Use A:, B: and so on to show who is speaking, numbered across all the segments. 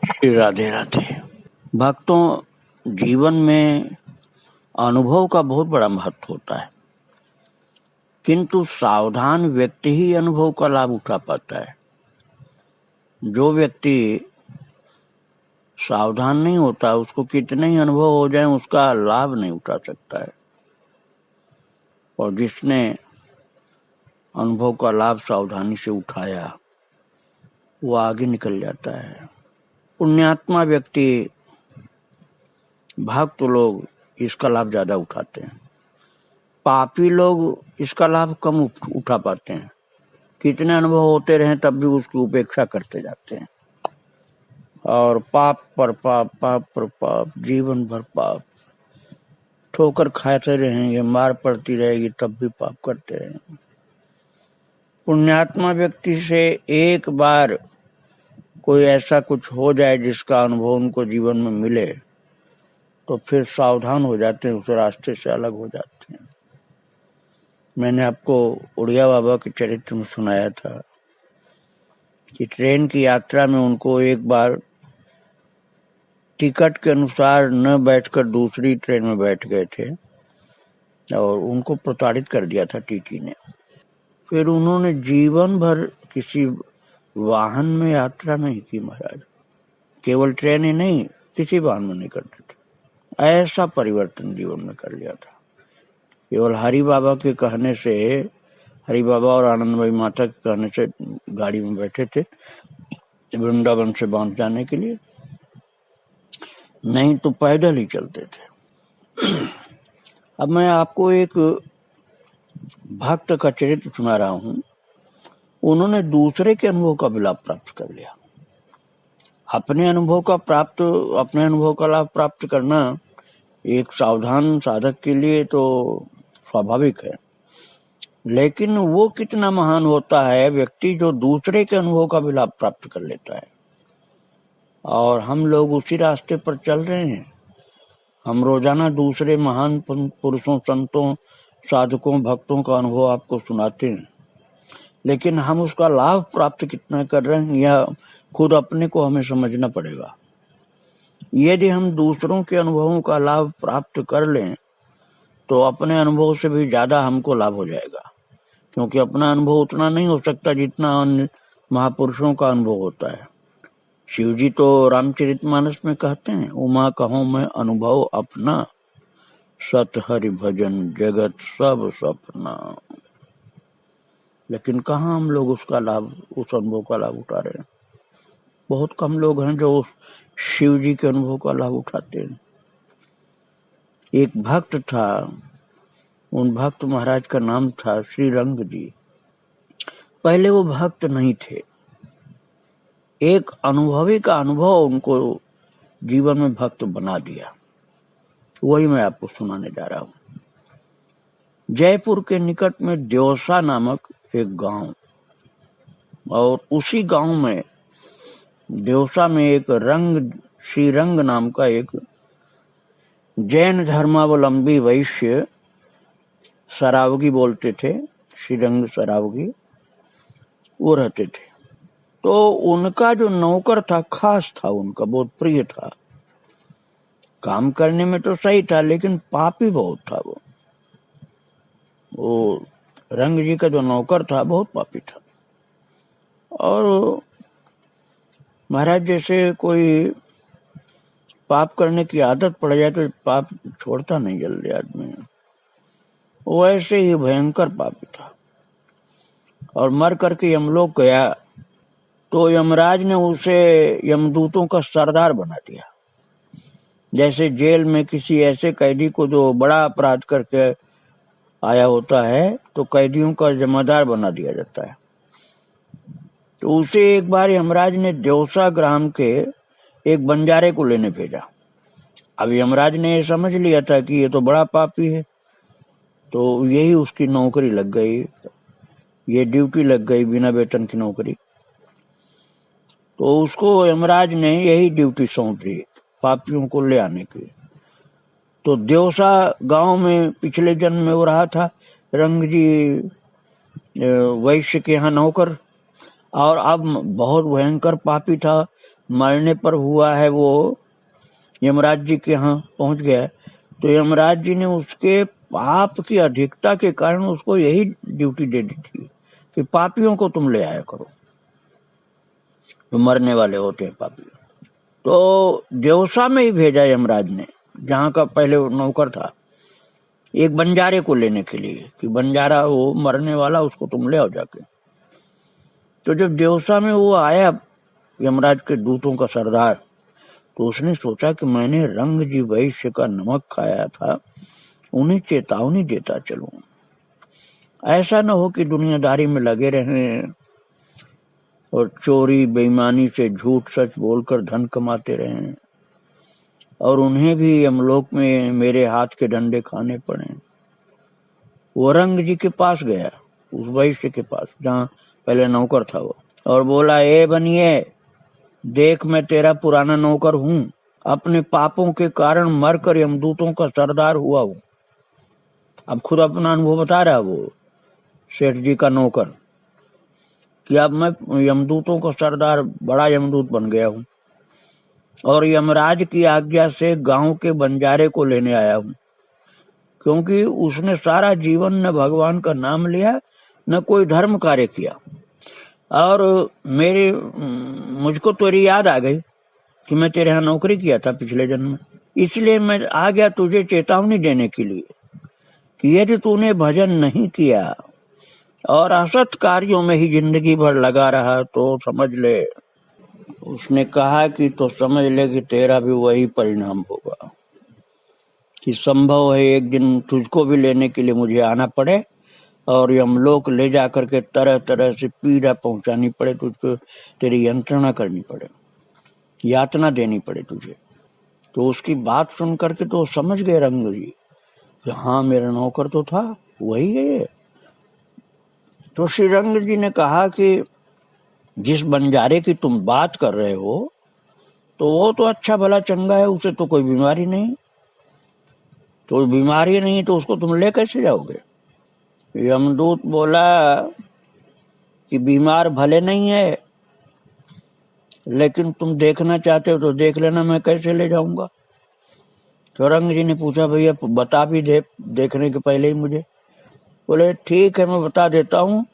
A: श्री राधे राधे। भक्तों, जीवन में अनुभव का बहुत बड़ा महत्व होता है, किंतु सावधान व्यक्ति ही अनुभव का लाभ उठा पाता है। जो व्यक्ति सावधान नहीं होता, उसको कितने ही अनुभव हो जाएं, उसका लाभ नहीं उठा सकता है। और जिसने अनुभव का लाभ सावधानी से उठाया, वो आगे निकल जाता है। पुण्यात्मा व्यक्ति, भक्त लोग इसका लाभ ज्यादा उठाते हैं। पापी लोग इसका लाभ कम उठा पाते हैं। कितने अनुभव होते रहे तब भी उसकी उपेक्षा करते जाते हैं, और पाप पर पाप, पाप पर पाप, जीवन भर पाप, ठोकर खाते रहेंगे, मार पड़ती रहेगी तब भी पाप करते रहेंगे। पुण्यात्मा व्यक्ति से एक बार कोई ऐसा कुछ हो जाए जिसका अनुभव उनको जीवन में मिले, तो फिर सावधान हो जाते हैं, उस रास्ते से अलग हो जाते हैं। मैंने आपको उड़िया बाबा के चरित्र में सुनाया था कि ट्रेन की यात्रा में उनको एक बार टिकट के अनुसार न बैठकर दूसरी ट्रेन में बैठ गए थे और उनको प्रताड़ित कर दिया था टीटी ने। फिर उन्होंने जीवन भर किसी वाहन में यात्रा नहीं की महाराज, केवल ट्रेन ही नहीं, किसी वाहन में नहीं करते थे। ऐसा परिवर्तन जीवन में कर लिया था। केवल हरि बाबा के कहने से, हरि बाबा और आनंदमयी माता के कहने से गाड़ी में बैठे थे वृंदावन से बांध जाने के लिए, नहीं तो पैदल ही चलते थे। अब मैं आपको एक भक्त का चरित्र सुना रहा हूं। उन्होंने दूसरे के अनुभव का भी लाभ प्राप्त कर लिया। अपने अनुभव का लाभ प्राप्त करना एक सावधान साधक के लिए तो स्वाभाविक है, लेकिन वो कितना महान होता है व्यक्ति जो दूसरे के अनुभव का भी लाभ प्राप्त कर लेता है। और हम लोग उसी रास्ते पर चल रहे हैं। हम रोजाना दूसरे महान पुरुषों, संतों, साधकों, भक्तों का अनुभव आपको सुनाते हैं, लेकिन हम उसका लाभ प्राप्त कितना कर रहे हैं, यह खुद अपने को हमें समझना पड़ेगा। यदि हम दूसरों के अनुभवों का लाभ प्राप्त कर लें तो अपने अनुभव से भी ज्यादा हमको लाभ हो जाएगा, क्योंकि अपना अनुभव उतना नहीं हो सकता जितना अन्य महापुरुषों का अनुभव होता है। शिव जी तो रामचरितमानस में कहते हैं, उमा कहूं मैं अनुभव अपना, सत हरि भजन जगत सब सपना। लेकिन कहाँ हम लोग उसका लाभ, उस अनुभव का लाभ उठा रहे हैं। बहुत कम लोग हैं जो शिव जी के अनुभव का लाभ उठाते हैं। एक भक्त था, उन भक्त महाराज का नाम था श्री रंग जी। पहले वो भक्त नहीं थे, एक अनुभवी का अनुभव उनको जीवन में भक्त बना दिया। वही मैं आपको सुनाने जा रहा हूं। जयपुर के निकट में देवसा नामक एक गांव, और उसी गांव में देवसा में एक श्री रंग नाम का एक जैन धर्मावलंबी वैश्य, सरावगी बोलते थे, श्रीरंग सरावगी, वो रहते थे। तो उनका जो नौकर था खास था, उनका बहुत प्रिय था। काम करने में तो सही था, लेकिन पापी बहुत था। वो रंग जी का जो नौकर था बहुत पापी था। और महाराज जैसे कोई पाप करने की आदत पड़ जाए तो पाप छोड़ता नहीं जल्दी आदमी, वैसे ही भयंकर पापी था। और मर करके यमलोक गया तो यमराज ने उसे यमदूतों का सरदार बना दिया। जैसे जेल में किसी ऐसे कैदी को जो बड़ा अपराध करके आया होता है तो कैदियों का जमादार बना दिया जाता है। तो उसे एक बार यमराज ने देवसा ग्राम के एक बंजारे को लेने भेजा। अब यमराज ने समझ लिया था कि ये तो बड़ा पापी है, तो यही उसकी नौकरी लग गई, ये ड्यूटी लग गई, बिना वेतन की नौकरी। तो उसको यमराज ने यही ड्यूटी सौंप दी, पापियों को ले आने की। तो देवसा गांव में पिछले जन्म में वो रहा था, रंग जी वैश्य के यहाँ नौकर, और अब बहुत भयंकर पापी था। मरने पर हुआ है वो यमराज जी के यहाँ पहुंच गया, तो यमराज जी ने उसके पाप की अधिकता के कारण उसको यही ड्यूटी दे दी थी कि पापियों को तुम ले आया करो, जो मरने वाले होते हैं पापी। तो देवसा में ही भेजा यमराज ने, जहाँ का पहले नौकर था, एक बंजारे को लेने के लिए कि बंजारा वो मरने वाला, उसको तुम ले आओ जाके। तो जब देवसा में वो आया यमराज के दूतों का सरदार, तो उसने सोचा कि मैंने रंग जी वैश्य का नमक खाया था, उन्हें चेतावनी देता चलूं, ऐसा न हो कि दुनियादारी में लगे रहें और चोरी बेईमानी से झूठ सच बोलकर धन कमाते रहें और उन्हें भी यमलोक में मेरे हाथ के डंडे खाने पड़े। वो रंग जी के पास गया, उस वैश्य के पास जहाँ पहले नौकर था वो, और बोला, ए बनिए, देख मैं तेरा पुराना नौकर हूँ, अपने पापों के कारण मरकर यमदूतों का सरदार हुआ हूँ। अब खुद अपना अनुभव बता रहा वो सेठ जी का नौकर कि अब मैं यमदूतों का सरदार, बड़ा यमदूत बन गया हूँ और यमराज की आज्ञा से गांव के बंजारे को लेने आया हूँ, क्योंकि उसने सारा जीवन न भगवान का नाम लिया न कोई धर्म कार्य किया, और मुझको तेरी याद आ गई कि मैं तेरे यहाँ नौकरी किया था पिछले जन्म में, इसलिए मैं आ गया तुझे चेतावनी देने के लिए कि यदि तूने भजन नहीं किया और असत कार्यों में ही जिंदगी भर लगा रहा तो समझ ले। उसने कहा कि तो समझ ले कि तेरा भी वही परिणाम होगा, कि संभव है एक दिन तुझको भी लेने के लिए मुझे आना पड़े और यमलोक ले जाकर के तरह तरह से पीड़ा पहुंचानी पड़े तुझको, तेरी यंत्रणा करनी पड़े, यातना देनी पड़े तुझे। तो उसकी बात सुन करके तो समझ गए रंग जी कि हाँ, मेरा नौकर तो था, वही है। तो श्री रंग जी ने कहा कि जिस बंजारे की तुम बात कर रहे हो तो वो तो अच्छा भला चंगा है, उसे तो कोई बीमारी नहीं, तो बीमारी नहीं तो उसको तुम ले कैसे जाओगे। यमदूत बोला कि बीमार भले नहीं है, लेकिन तुम देखना चाहते हो तो देख लेना, मैं कैसे ले जाऊंगा। तो रंग जी ने पूछा, भैया बता भी दे देखने के पहले ही मुझे। बोले, ठीक है, मैं बता देता हूँ,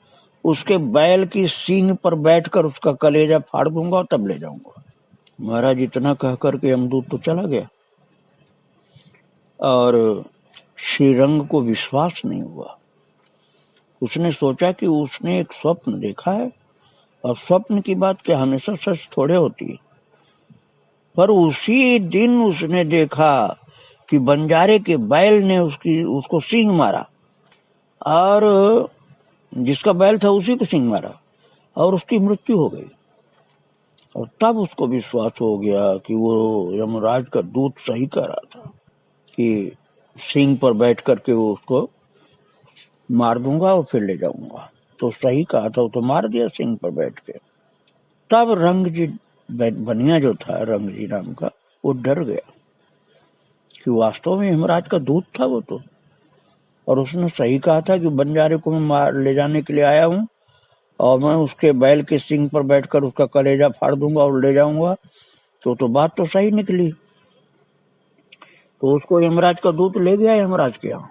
A: उसके बैल की सींग पर बैठकर उसका कलेजा फाड़ दूंगा और तब ले जाऊंगा। महाराज इतना कह करके यमदूत तो चला गया और श्री रंग को विश्वास नहीं हुआ। उसने सोचा कि उसने एक स्वप्न देखा है और स्वप्न की बात क्या हमेशा सच थोड़े होती है। पर उसी दिन उसने देखा कि बंजारे के बैल ने उसको सींग मारा और जिसका बैल था उसी को सींग मारा और उसकी मृत्यु हो गई। और तब उसको विश्वास हो गया कि वो यमराज का दूत सही कह रहा था कि सींग पर बैठ करके वो उसको मार दूंगा और फिर ले जाऊंगा। तो सही कहा था, वो तो मार दिया सींग पर बैठ के। तब रंग जी बनिया जो था, रंग जी नाम का, वो डर गया कि वास्तव में यमराज का दूत था वो तो, और उसने सही कहा था कि बंजारे को मैं ले जाने के लिए आया हूँ और मैं उसके बैल के सींग पर बैठकर उसका कलेजा फाड़ दूंगा और ले जाऊंगा। तो बात तो सही निकली। तो उसको यमराज का दूत ले गया यमराज के यहाँ।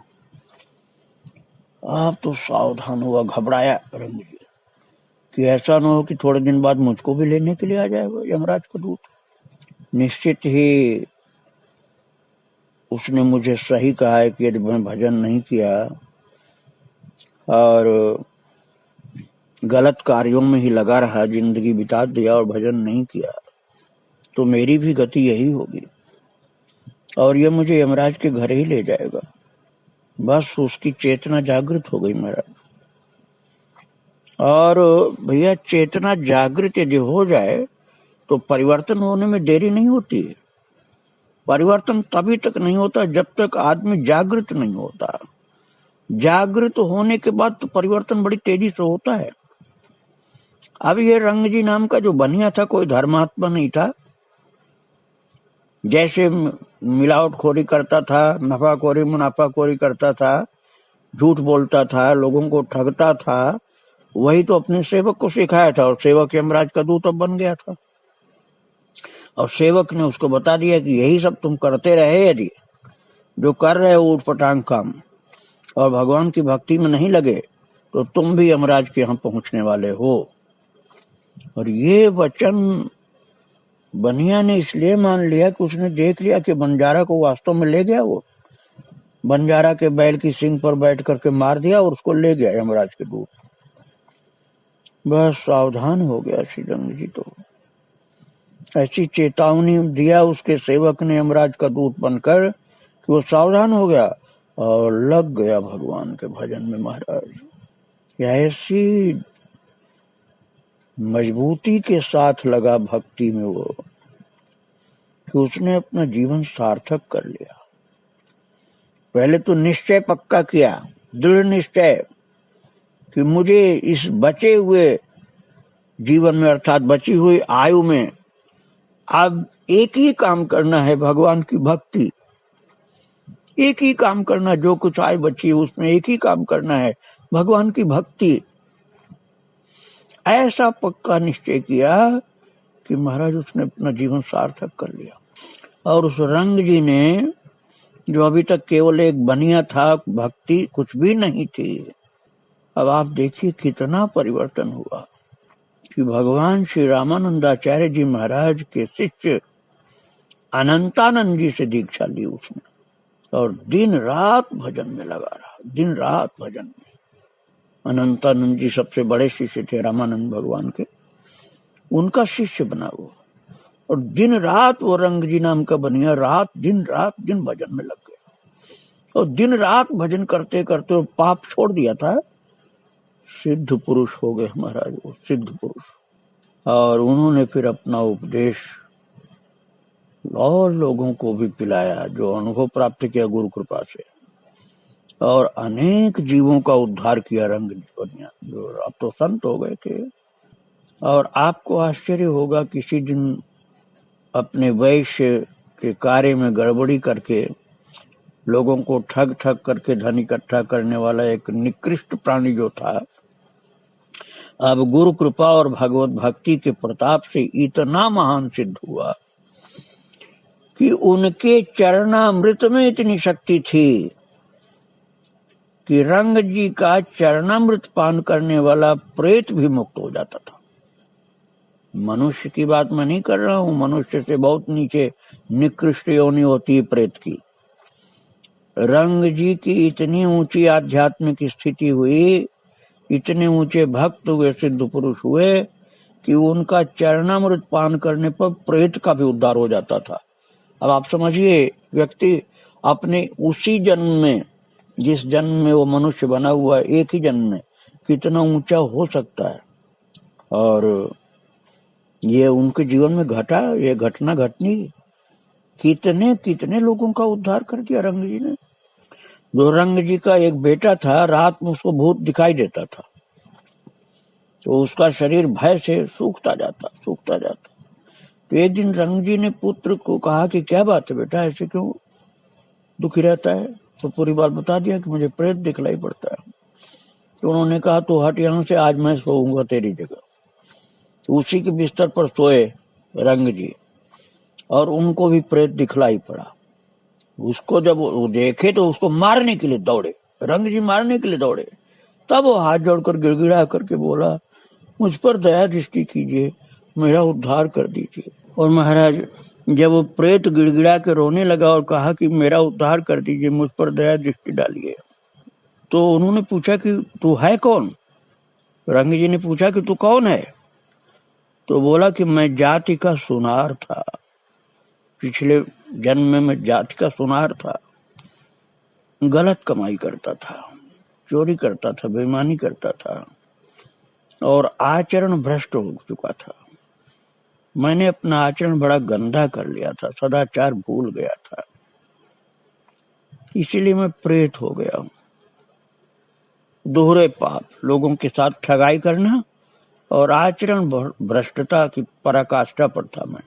A: आप तो सावधान हुआ, घबराया रंग जी कि ऐसा न हो कि थोड़े दिन बाद मुझको भी लेने के लिए आ जाएगा यमराज का दूत। निश्चित ही उसने मुझे सही कहा है कि यदि मैं भजन नहीं किया और गलत कार्यों में ही लगा रहा, जिंदगी बिता दिया और भजन नहीं किया, तो मेरी भी गति यही होगी और ये मुझे यमराज के घर ही ले जाएगा। बस उसकी चेतना जागृत हो गई महाराज। और भैया, चेतना जागृत यदि हो जाए तो परिवर्तन होने में देरी नहीं होती है। परिवर्तन तभी तक नहीं होता जब तक आदमी जागृत नहीं होता। जागृत होने के बाद तो परिवर्तन बड़ी तेजी से होता है। अब ये रंग जी नाम का जो बनिया था, कोई धर्मात्मा नहीं था। जैसे मिलावटखोरी करता था, नफाखोरी मुनाफाखोरी करता था, झूठ बोलता था, लोगों को ठगता था, वही तो अपने सेवक को सिखाया था और सेवक यमराज का दूत अब बन गया था। और सेवक ने उसको बता दिया कि यही सब तुम करते रहे, यदि जो कर रहे हो ऊटपटांग काम और भगवान की भक्ति में नहीं लगे तो तुम भी यमराज के यहाँ पहुंचने वाले हो। और ये वचन बनिया ने इसलिए मान लिया कि उसने देख लिया कि बंजारा को वास्तव में ले गया, वो बंजारा के बैल की सींग पर बैठ करके मार दिया और उसको ले गया यमराज के दूत। बस सावधान हो गया श्री रंग जी। तो ऐसी चेतावनी दिया उसके सेवक ने यमराज का दूत बनकर कि वो सावधान हो गया और लग गया भगवान के भजन में। महाराज ऐसी मजबूती के साथ लगा भक्ति में वो कि उसने अपना जीवन सार्थक कर लिया। पहले तो निश्चय पक्का किया, दृढ़ निश्चय कि मुझे इस बचे हुए जीवन में अर्थात बची हुई आयु में अब एक ही काम करना है, भगवान की भक्ति। एक ही काम करना, जो कुछ आयु बची है उसमें एक ही काम करना है, भगवान की भक्ति। ऐसा पक्का निश्चय किया कि महाराज उसने अपना जीवन सार्थक कर लिया। और उस रंग जी ने, जो अभी तक केवल एक बनिया था, भक्ति कुछ भी नहीं थी, अब आप देखिए कितना परिवर्तन हुआ कि भगवान श्री रामानंदाचार्य जी महाराज के शिष्य अनंतानंद जी से दीक्षा ली उसने और दिन रात भजन में लगा रहा, दिन रात भजन में। अनंतानंद जी सबसे बड़े शिष्य थे रामानंद भगवान के, उनका शिष्य बना वो और दिन रात वो रंग जी नाम का बनिया रात दिन भजन में लग गया और दिन रात भजन करते करते वो पाप छोड़ दिया था, सिद्ध पुरुष हो गए महाराज, वो सिद्ध पुरुष। और उन्होंने फिर अपना उपदेश और लोगों को भी पिलाया, जो अनुभव प्राप्त किया गुरु कृपा से, और अनेक जीवों का उद्धार किया रंग बनिया, जो अब तो संत हो गए थे। और आपको आश्चर्य होगा, किसी दिन अपने वैश्य के कार्य में गड़बड़ी करके लोगों को ठग ठग करके धन इकट्ठा करने वाला एक निकृष्ट प्राणी जो था, अब गुरु कृपा और भगवत भक्ति के प्रताप से इतना महान सिद्ध हुआ कि उनके चरणामृत में इतनी शक्ति थी कि रंग जी का चरणामृत पान करने वाला प्रेत भी मुक्त हो जाता था। मनुष्य की बात मैं नहीं कर रहा हूं, मनुष्य से बहुत नीचे निकृष्ट योनि होती है प्रेत की। रंग जी की इतनी ऊंची आध्यात्मिक स्थिति हुई, इतने ऊंचे भक्त हुए, सिद्ध पुरुष हुए कि उनका चरणामृत पान करने पर प्रेत का भी उद्धार हो जाता था। अब आप समझिए, व्यक्ति अपने उसी जन्म में, जिस जन्म में वो मनुष्य बना हुआ है, एक ही जन्म में कितना ऊंचा हो सकता है। और ये उनके जीवन में घटा, ये घटना घटनी, कितने कितने लोगों का उद्धार कर दिया रंग जी ने। जो रंग जी का एक बेटा था, रात में उसको भूत दिखाई देता था तो उसका शरीर भय से सूखता जाता। तो एक दिन रंग जी ने पुत्र को कहा कि क्या बात है बेटा, ऐसे क्यों दुखी रहता है? तो पूरी बात बता दिया कि मुझे प्रेत दिखलाई पड़ता है। तो उन्होंने कहा तो हट यहाँ से, आज मैं सोऊंगा तेरी जगह। तो उसी के बिस्तर पर सोए रंग जी और उनको भी प्रेत दिखलाई पड़ा। उसको जब वो देखे तो उसको मारने के लिए दौड़े, रंग जी मारने के लिए दौड़े। तब वो हाथ जोड़कर गिड़गिड़ा करके बोला, मुझ पर दया दृष्टि कीजिए, मेरा उद्धार कर दीजिए। और महाराज जब वो प्रेत गिड़गिड़ा के रोने लगा और कहा कि मेरा उद्धार कर दीजिए, मुझ पर दया दृष्टि डालिए, तो उन्होंने पूछा कि तू है कौन? रंग जी ने पूछा कि तू कौन है? तो बोला कि मैं जाति का सुनार था, पिछले जन्म में मैं जाति का सुनार था, गलत कमाई करता था, चोरी करता था, बेईमानी करता था और आचरण भ्रष्ट हो चुका था। मैंने अपना आचरण बड़ा गंदा कर लिया था, सदाचार भूल गया था, इसीलिए मैं प्रेत हो गया हूं। दोहरे पाप, लोगों के साथ ठगाई करना और आचरण भ्रष्टता की पराकाष्ठा पर था मैं,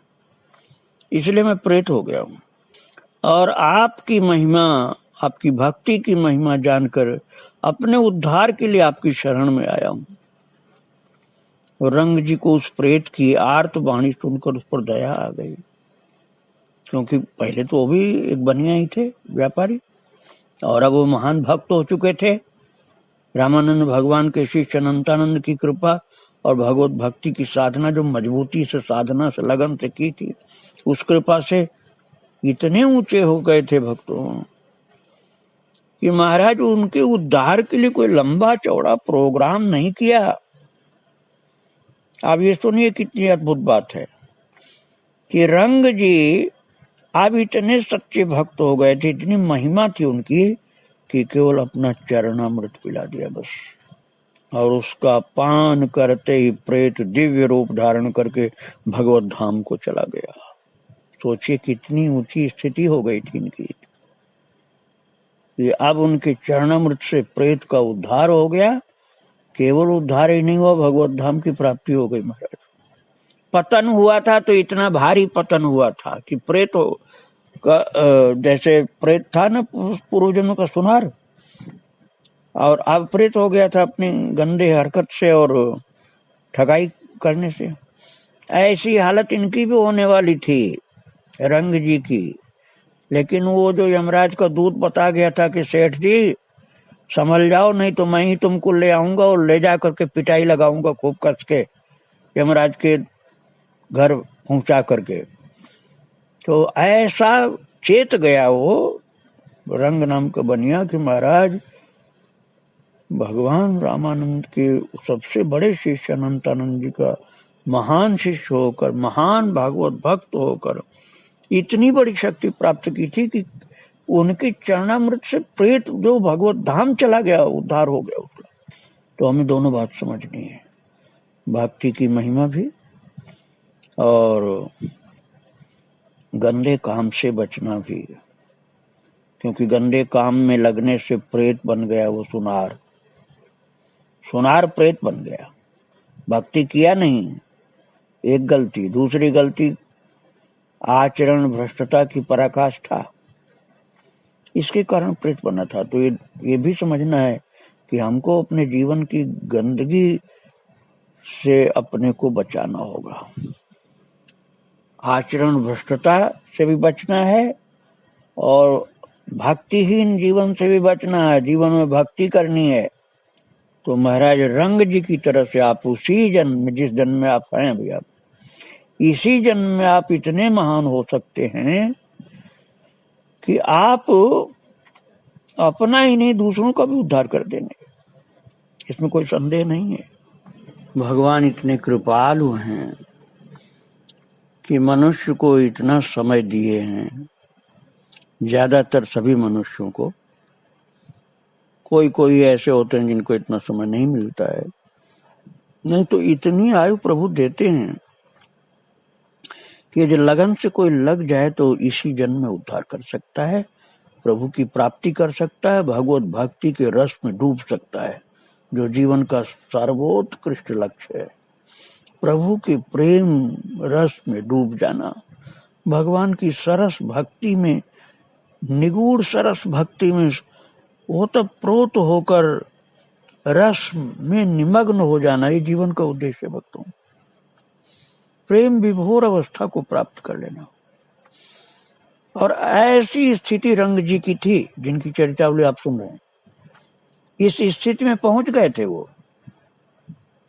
A: इसलिए मैं प्रेत हो गया हूं। और आपकी महिमा, आपकी भक्ति की महिमा जानकर अपने उद्धार के लिए आपकी शरण में आया हूं। और रंग जी को उस प्रेत की आर्त वाणी सुनकर उस पर दया आ गई। क्योंकि पहले तो वो भी एक बनिया ही थे, व्यापारी, और अब वो महान भक्त हो चुके थे। रामानंद भगवान के शिष्य अनंतानंद की कृपा और भगवत भक्ति की साधना जो मजबूती से, साधना से, लगन से की थी, उस कृपा से इतने ऊंचे हो गए थे भक्तों कि महाराज उनके उद्धार के लिए कोई लंबा चौड़ा प्रोग्राम नहीं किया। आप ये सुनिए कितनी अद्भुत बात है कि रंग जी अब इतने सच्चे भक्त हो गए थे, इतनी महिमा थी उनकी कि केवल अपना चरणामृत पिला दिया बस, और उसका पान करते ही प्रेत दिव्य रूप धारण करके भगवत धाम को चला गया। सोचिए कितनी ऊंची स्थिति हो गई थी इनकी कि अब उनके चरणामृत से प्रेत का उद्धार हो गया। केवल उद्धार ही नहीं हुआ, भगवत धाम की प्राप्ति हो गई महाराज। पतन हुआ था तो इतना भारी पतन हुआ था कि प्रेत का जैसे प्रेत था ना पूर्वजन्म का सुनार, और अब प्रेत हो गया था अपनी गंदे हरकत से और ठगाई करने से। ऐसी हालत इनकी भी होने वाली थी, रंग जी की। लेकिन वो जो यमराज का दूत बता गया था कि सेठ जी संभल जाओ, नहीं तो मैं ही तुमको ले आऊंगा और ले जा करके पिटाई लगाऊंगा खूब कस के, यमराज के घर पहुंचा करके। तो ऐसा चेत गया वो रंग नाम का बनिया कि महाराज भगवान रामानंद के सबसे बड़े शिष्य अनंतानंद जी का महान शिष्य होकर, महान भागवत भक्त होकर इतनी बड़ी शक्ति प्राप्त की थी कि उनके चरणामृत से प्रेत जो भगवत धाम चला गया, उद्धार हो गया उसका। तो हमें दोनों बात समझनी है, भक्ति की महिमा भी और गंदे काम से बचना भी, क्योंकि गंदे काम में लगने से प्रेत बन गया वो सुनार, सुनार प्रेत बन गया। भक्ति किया नहीं, एक गलती, दूसरी गलती आचरण भ्रष्टता की पराकाष्ठा, इसके कारण प्रेत बना था। तो ये भी समझना है कि हमको अपने जीवन की गंदगी से अपने को बचाना होगा, आचरण भ्रष्टता से भी बचना है और भक्तिहीन जीवन से भी बचना है। जीवन में भक्ति करनी है तो महाराज रंग जी की तरफ से आप उसी जन्म, जिस जन्म में आप हैं अभी, आप इसी जन्म में आप इतने महान हो सकते हैं कि आप अपना ही नहीं दूसरों का भी उद्धार कर देंगे, इसमें कोई संदेह नहीं है। भगवान इतने कृपालु हैं कि मनुष्य को इतना समय दिए हैं, ज्यादातर सभी मनुष्यों को, कोई कोई ऐसे होते हैं जिनको इतना समय नहीं मिलता है, नहीं तो इतनी आयु प्रभु देते हैं कि यदि लगन से कोई लग जाए तो इसी जन्म में उद्धार कर सकता है, प्रभु की प्राप्ति कर सकता है, भगवत भक्ति के रस में डूब सकता है, जो जीवन का सर्वोत्कृष्ट लक्ष्य है। प्रभु के प्रेम रस में डूब जाना, भगवान की सरस भक्ति में, निगूढ़ सरस भक्ति में ओतप्रोत होकर रस में निमग्न हो जाना, ये जीवन का उद्देश्य है भक्तों। प्रेम विभोर अवस्था को प्राप्त कर लेना। और ऐसी स्थिति रंग जी की थी जिनकी चर्चावली आप सुन रहे हैं, इस स्थिति में पहुंच गए थे वो।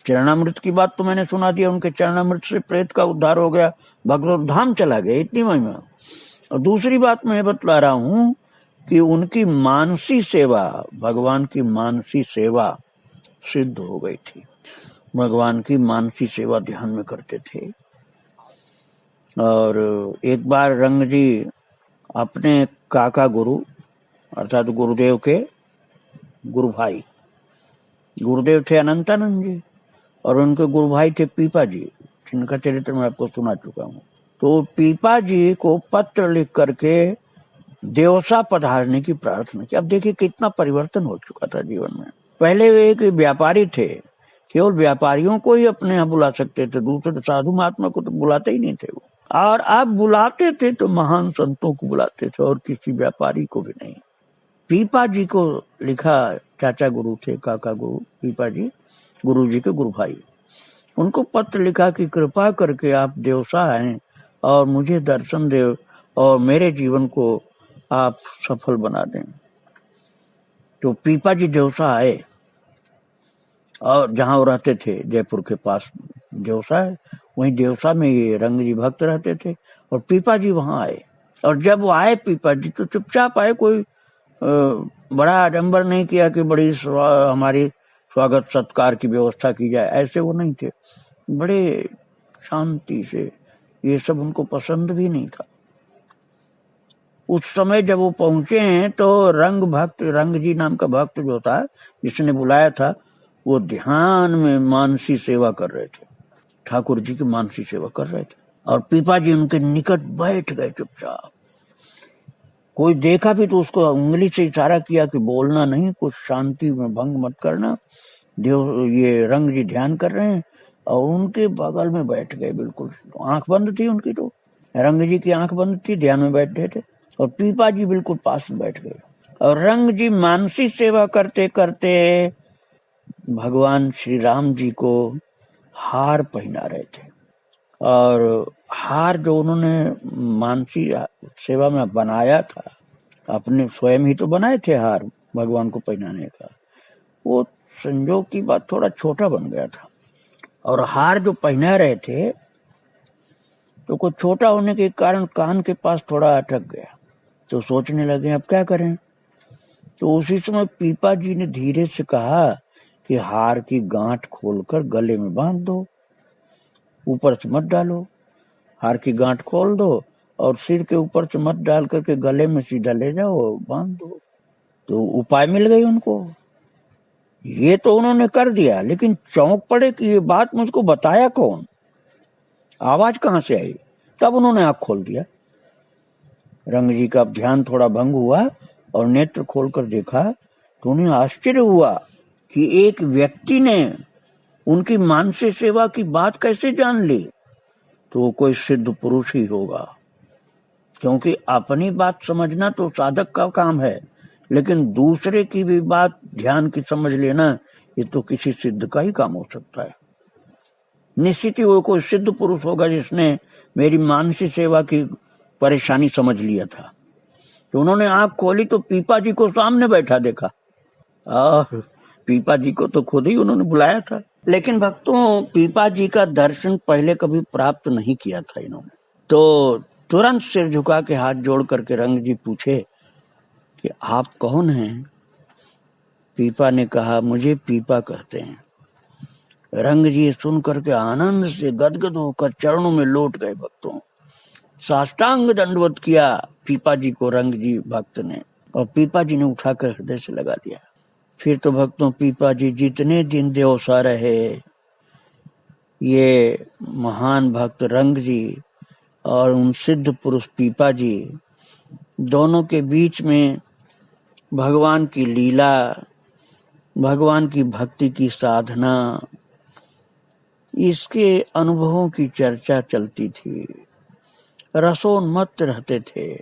A: चरणामृत की बात तो मैंने सुना दिया, उनके चरणामृत से प्रेत का उद्धार हो गया, भगवत धाम चला गया, इतनी महिमा। और दूसरी बात मैं बतला रहा हूं कि उनकी मानसी सेवा, भगवान की मानसी सेवा सिद्ध हो गई थी। भगवान की मानसी सेवा ध्यान में करते थे। और एक बार रंग जी अपने काका गुरु अर्थात गुरुदेव के गुरु भाई, गुरुदेव थे अनंतानंद जी और उनके गुरु भाई थे पीपा जी, जिनका चरित्र मैं आपको सुना चुका हूँ। तो पीपा जी को पत्र लिख करके देवसा पधारने की प्रार्थना की। अब देखिए कितना परिवर्तन हो चुका था जीवन में। पहले वे एक व्यापारी थे, केवल व्यापारियों को ही अपने यहाँ बुला सकते थे, दूसरे साधु महात्मा को तो बुलाते ही नहीं थे वो। और अब बुलाते थे तो महान संतों को बुलाते थे और किसी व्यापारी को भी नहीं। पीपा जी को लिखा, चाचा गुरु थे, काका गुरु पीपा जी, गुरु जी के गुरु भाई, उनको पत्र लिखा कि कृपा करके आप देवसा आए और मुझे दर्शन दे और मेरे जीवन को आप सफल बना दें। तो पीपा जी देवसा आए, और जहाँ वो रहते थे जयपुर के पास देवसा है, वहीं देवसा में ये रंग जी भक्त रहते थे, और पीपा जी वहाँ आए। और जब वो आए पीपा जी तो चुपचाप आए, कोई बड़ा आडंबर नहीं किया कि बड़ी हमारी स्वागत सत्कार की व्यवस्था की जाए, ऐसे वो नहीं थे, बड़े शांति से। ये सब उनको पसंद भी नहीं था। उस समय जब वो पहुंचे हैं तो रंग जी नाम का भक्त जो था जिसने बुलाया था, वो ध्यान में मानसी सेवा कर रहे थे, ठाकुर जी की मानसी सेवा कर रहे थे। और पीपा जी उनके निकट बैठ गए चुपचाप। कोई देखा भी तो उसको उंगली से इशारा किया कि बोलना नहीं, कुछ शांति में भंग मत करना, ये रंग जी ध्यान कर रहे हैं। और उनके बगल में बैठ गए, बिल्कुल आंख बंद थी उनकी, तो रंग जी की आंख बंद थी, ध्यान में बैठे थे, और पीपा जी बिल्कुल पास में बैठ गए। और रंग जी मानसी सेवा करते करते भगवान श्री राम जी को हार पहना रहे थे। और हार जो उन्होंने मानसी सेवा में बनाया था, अपने स्वयं ही तो बनाए थे हार भगवान को पहनाने का, वो संजोग की बात थोड़ा छोटा बन गया था। और हार जो पहना रहे थे तो कुछ छोटा होने के कारण कान के पास थोड़ा अटक गया, तो सोचने लगे अब क्या करें। तो उसी समय पीपा जी ने धीरे से कहा कि हार की गांठ खोलकर गले में बांध दो, ऊपर से मत डालो, हार की गांठ खोल दो और सिर के ऊपर से मत डाल करके गले में सीधा ले जाओ, बांध दो। तो उपाय मिल गई उनको। ये तो उन्होंने कर दिया, लेकिन चौंक पड़े कि ये बात मुझको बताया कौन, आवाज कहां से आई। तब उन्होंने आंख खोल दिया। रंग जी का ध्यान थोड़ा भंग हुआ और नेत्र खोलकर देखा तो उन्हें आश्चर्य हुआ कि एक व्यक्ति ने उनकी मानसी सेवा की बात कैसे जान ली। तो वो कोई सिद्ध पुरुष ही होगा, क्योंकि अपनी बात समझना तो साधक का काम है, लेकिन दूसरे की भी बात ध्यान की समझ लेना ये तो किसी सिद्ध का ही काम हो सकता है। निश्चित ही वो कोई सिद्ध पुरुष होगा जिसने मेरी मानसी सेवा की परेशानी समझ लिया था। तो उन्होंने आंख खोली तो पीपा जी को सामने बैठा देखा। पीपा जी को तो खुद ही उन्होंने बुलाया था, लेकिन भक्तों पीपा जी का दर्शन पहले कभी प्राप्त नहीं किया था इन्होंने। तो तुरंत सिर झुका के हाथ जोड़ करके रंग जी पूछे कि आप कौन हैं। पीपा ने कहा मुझे पीपा कहते हैं। रंग जी सुन करके आनंद से गदगद होकर चरणों में लौट गए भक्तों, साष्टांग दंडवत किया पीपा जी को रंग जी भक्त ने, और पीपा जी ने उठाकर हृदय से लगा दिया। फिर तो भक्तों पीपा जी जितने दिन देवसा रहे, ये महान भक्त रंग जी और उन सिद्ध पुरुष पीपा जी दोनों के बीच में भगवान की लीला, भगवान की भक्ति की साधना, इसके अनुभवों की चर्चा चलती थी, रसोन्मत्त रहते थे।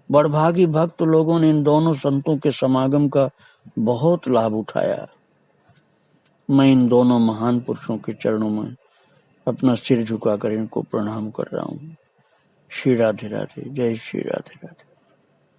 A: बड़भागी भक्त लोगों ने इन दोनों संतों के समागम का बहुत लाभ उठाया। मैं इन दोनों महान पुरुषों के चरणों में अपना सिर झुकाकर इनको प्रणाम कर रहा हूँ। श्री राधे राधे, जय श्री राधे राधे।